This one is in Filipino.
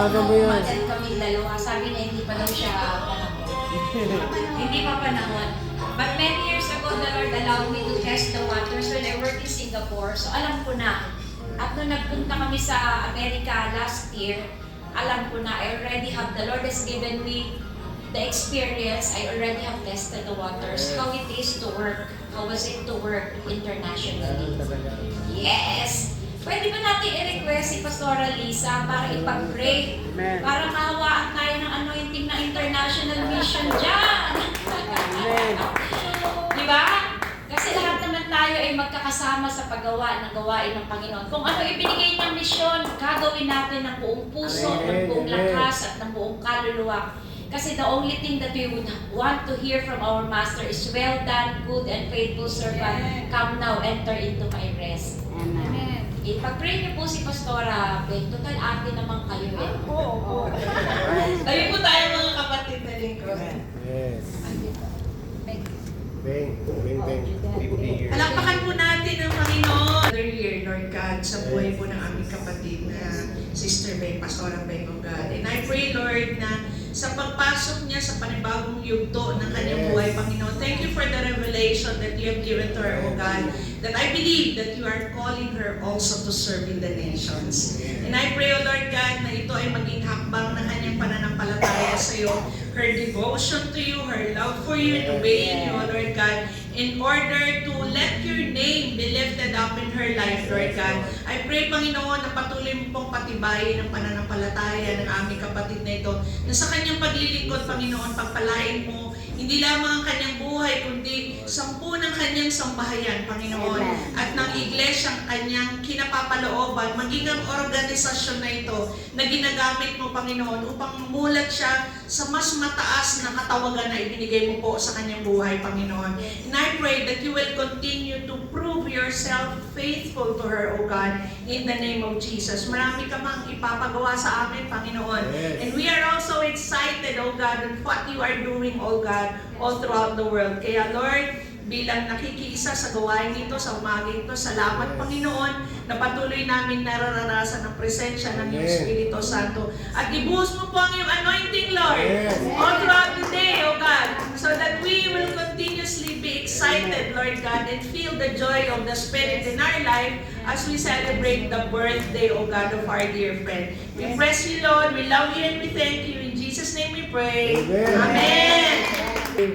Barsaga mo yan. Umagat kami dalawa. Sabi niya, hindi pa daw siya panahon. Hindi pa panahon. But many years ago, the Lord allowed me to test the waters when I worked in Singapore. So alam ko na. At nung nagpunta kami sa America last year, alam ko na, I already have, the Lord has given me the experience. I already have tested the waters. How it is to work. How was it to work internationally? Yes! Pwede ba natin i-request si Pastora Lisa para ipag-pray? Para mahawaan tayo ng anointing na international mission dyan! Di ba? Kasi lahat naman tayo ay magkakasama sa paggawa ng gawain ng Panginoon. Kung ano ibinigay niyang misyon, gagawin natin ng buong puso, ng buong lakas, at ng buong kaluluwa. Kasi the only thing that we would want to hear from our Master is, well done, good and faithful servant. Come now, enter into my rest. Amen. Ipag-pray niyo po si Pastora Ben. Total ate naman kayo eh. Oo. Tayo po tayo mga kapatid na lingkod. Yes. Thank you. Bang. Bang, bang. 50 years. Palakpakan po natin ang Panginoon. Another year, Lord God, sa buhay po ng aming kapatid na Sister Beng, Pastora Beng, oh God. And I pray, Lord, na sa pagpasok niya sa panibagong yugto ng kanyang buhay, Panginoon, thank you for the revelation that you have given to her, oh God, that I believe that you are calling her also to serve in the nations. And I pray, oh Lord God, na ito ay maging hakbang ng kanyang pananampalataya sa iyo, her devotion to you, her love for you, and obeying you, oh Lord God, in order to let your name be lifted up in her life, Lord God. I pray, Panginoon, na patuloy mo pong patibayin ang pananampalataya ng aming kapatid na ito, na sa kanyang paglilingkod, Panginoon, pagpalain mo, hindi lamang ang kanyang buhay, kundi 10 ng kanyang sambahayan, Panginoon, at ng iglesyang kanyang kinapapalooban, maging ang organisasyon na ito na ginagamit mo, Panginoon, upang mamulat siya sa mas mataas na katawagan na ibinigay mo po sa kanyang buhay, Panginoon. And I pray that you will continue to prove yourself faithful to her, O God, in the name of Jesus. Marami ka mang ipapagawa sa amin, Panginoon. And we are also excited, O God, on what you are doing, O God, all throughout the world. Kaya, Lord, bilang nakikiisa sa gawain ito, sa umaging ito, salamat, Panginoon, na patuloy namin nararanasan ang presensya ng iyong Espiritu Santo. At ibuhos mo po ang iyong anointing, Lord, all throughout the day, O God, so that we will continuously be excited, Lord God, and feel the joy of the Spirit in our life as we celebrate the birthday, O God, of our dear friend. We bless you, Lord, we love you, and we thank you. In Jesus' name we pray. Amen.